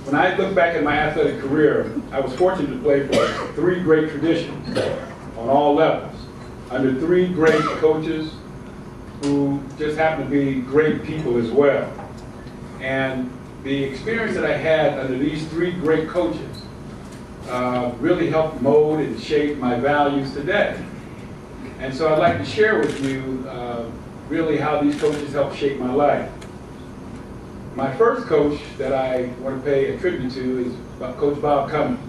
when I look back at my athletic career, I was fortunate to play for 3 great traditions on all levels, under 3 great coaches who just happen to be great people as well. And the experience that I had under these 3 great coaches really helped mold and shape my values today. And so I'd like to share with you really how these coaches helped shape my life. My first coach that I want to pay a tribute to is Coach Bob Cummings.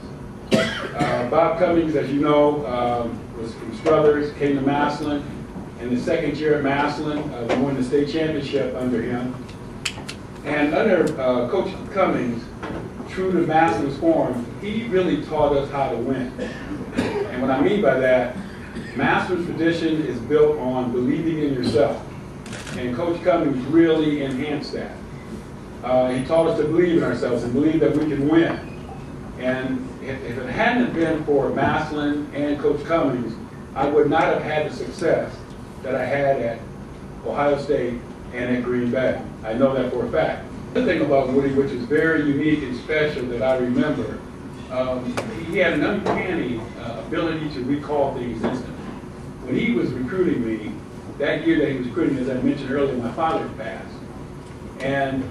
Bob Cummings, as you know, was from Struthers, came to Massillon. In the 2nd year at Massillon, we won the state championship under him. And under Coach Cummings, true to Massillon's form, he really taught us how to win. And what I mean by that, Massillon's tradition is built on believing in yourself. And Coach Cummings really enhanced that. He taught us to believe in ourselves and believe that we can win. And if it hadn't been for Massillon and Coach Cummings, I would not have had the success that I had at Ohio State and at Green Bay. I know that for a fact. The thing about Woody, which is very unique and special that I remember, he had an uncanny ability to recall things instantly. When he was recruiting me, that year that he was recruiting, as I mentioned earlier, my father had passed. And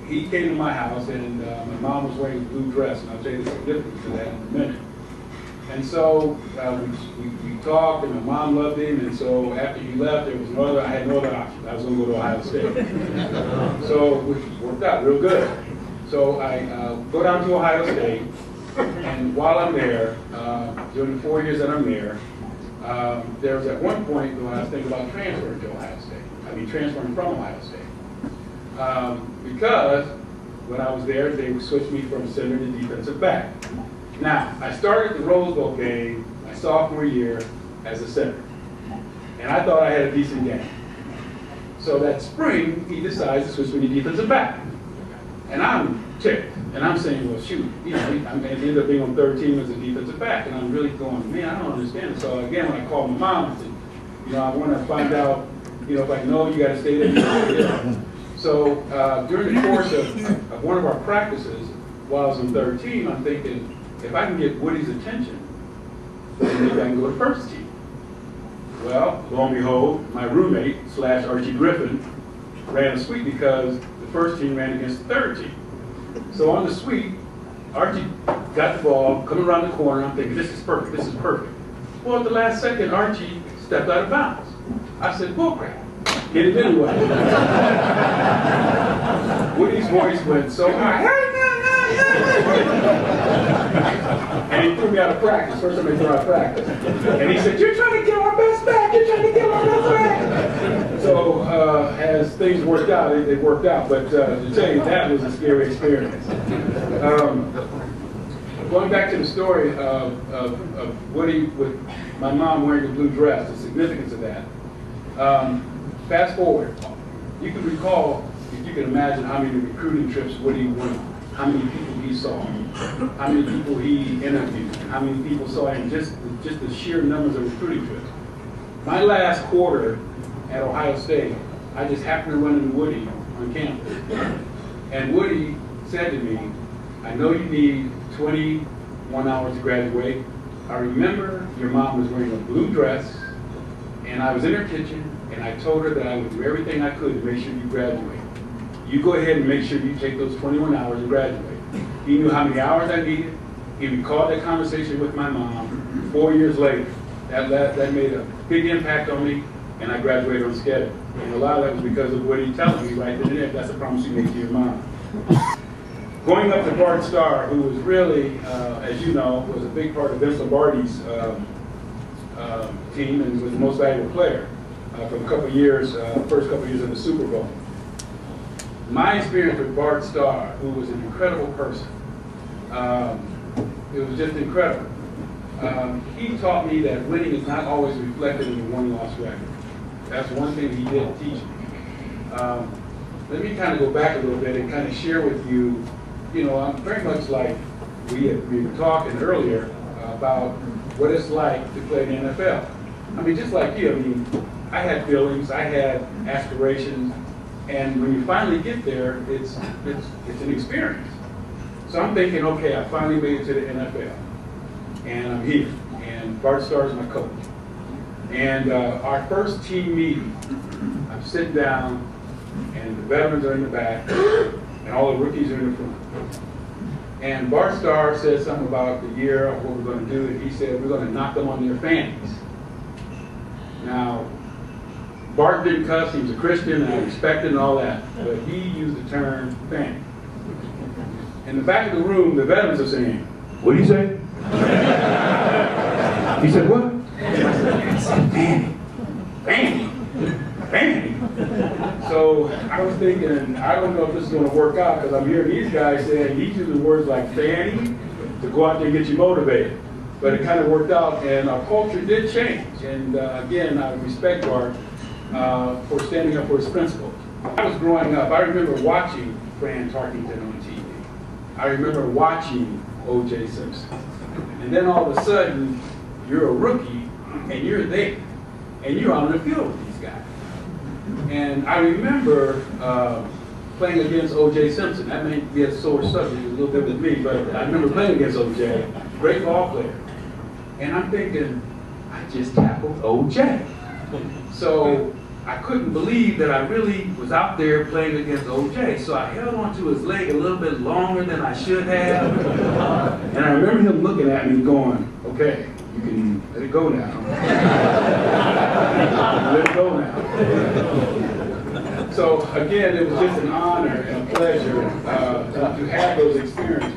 he came to my house, and my mom was wearing a blue dress, and I'll tell you the significance of that in a minute. And so we talked, and my mom loved him, and so after he left, I had no other option. I was going to go to Ohio State. So which worked out real good. So I go down to Ohio State, and while I'm there, during the 4 years that I'm there was at one point when I was thinking about transferring to Ohio State. I mean, transferring from Ohio State. Because when I was there, they would switch me from center to defensive back. Now, I started the Rose Bowl game my sophomore year as a center. And I thought I had a decent game. So that spring, he decides to switch me to defensive back. And I'm ticked. And I'm saying, well, shoot, you know, I ended up being on 3rd team as a defensive back. And I'm really going, man, I don't understand it. So again, when I called my mom, I said, you know, I want to find out, you know, if I know you got to stay there. So during the course of one of our practices, while I was on 3rd team, I'm thinking, if I can get Woody's attention, then maybe I can go to 1st team. Well, lo and behold, my roommate / Archie Griffin ran a sweep because the 1st team ran against the 3rd team. So on the sweep, Archie got the ball, coming around the corner. I'm thinking, this is perfect, this is perfect. Well, at the last second, Archie stepped out of bounds. I said, bullcrap. Hit it anyway. Woody's voice went so high. And he threw me out of practice. First time he threw out of practice. And he said, you're trying to kill our best back. You're trying to kill our best back. So as things worked out, they worked out. But to tell you, that was a scary experience. Going back to the story of Woody with my mom wearing the blue dress, the significance of that. Fast forward, you can recall, if you can imagine how many recruiting trips Woody went, how many people he saw, how many people he interviewed, how many people saw him, just the sheer numbers of recruiting trips. My last quarter at Ohio State, I just happened to run into Woody on campus. And Woody said to me, I know you need 21 hours to graduate. I remember your mom was wearing a blue dress, and I was in her kitchen, and I told her that I would do everything I could to make sure you graduate. You go ahead and make sure you take those 21 hours and graduate. He knew how many hours I needed. He recalled that conversation with my mom 4 years later. That made a big impact on me, and I graduated on schedule. And a lot of that was because of what he telling me right then and there. That's a promise you make to your mom. Going up to Bart Starr, who was really, as you know, was a big part of Vince Lombardi's team and was the most valuable player for a couple of years, first couple of years of the Super Bowl. My experience with Bart Starr, who was an incredible person, it was just incredible. He taught me that winning is not always reflected in the win-loss record. That's one thing he did teach me. Let me kind of go back a little bit and kind of share with you, you know, I'm very much like we were talking earlier about what it's like to play in the NFL. I mean, just like you, I mean, I had feelings, I had aspirations, and when you finally get there, it's an experience. So I'm thinking, okay, I finally made it to the NFL, and I'm here, and Bart Starr is my coach. And our first team meeting, I'm sitting down, and the veterans are in the back, and all the rookies are in the front. And Bart Starr said something about the year of what we're going to do, and he said, we're going to knock them on their fannies. Now, Bart didn't cuss, he was a Christian, and I respected and all that, but he used the term fanny. In the back of the room, the veterans are saying, what did he say? He said, what? I said, fanny, fanny, fanny. So I was thinking, I don't know if this is going to work out, because I'm hearing these guys saying, he's using words like fanny to go out there and get you motivated. But it kind of worked out, and our culture did change. And again, I respect Bart for standing up for his principles. I was growing up, I remember watching Fran Tarkington on TV. I remember watching O.J. Simpson. And then all of a sudden, you're a rookie, and you're there. And you're on the field with these guys. And I remember playing against O.J. Simpson. That may be a sore subject a little bit with me, but I remember playing against O.J., great ball player. And I'm thinking, I just tackled O.J. So I couldn't believe that I really was out there playing against O.J. So I held onto his leg a little bit longer than I should have. And I remember him looking at me going, okay, you can let it go now. Let it go now. So again, it was just an honor and a pleasure to have those experiences.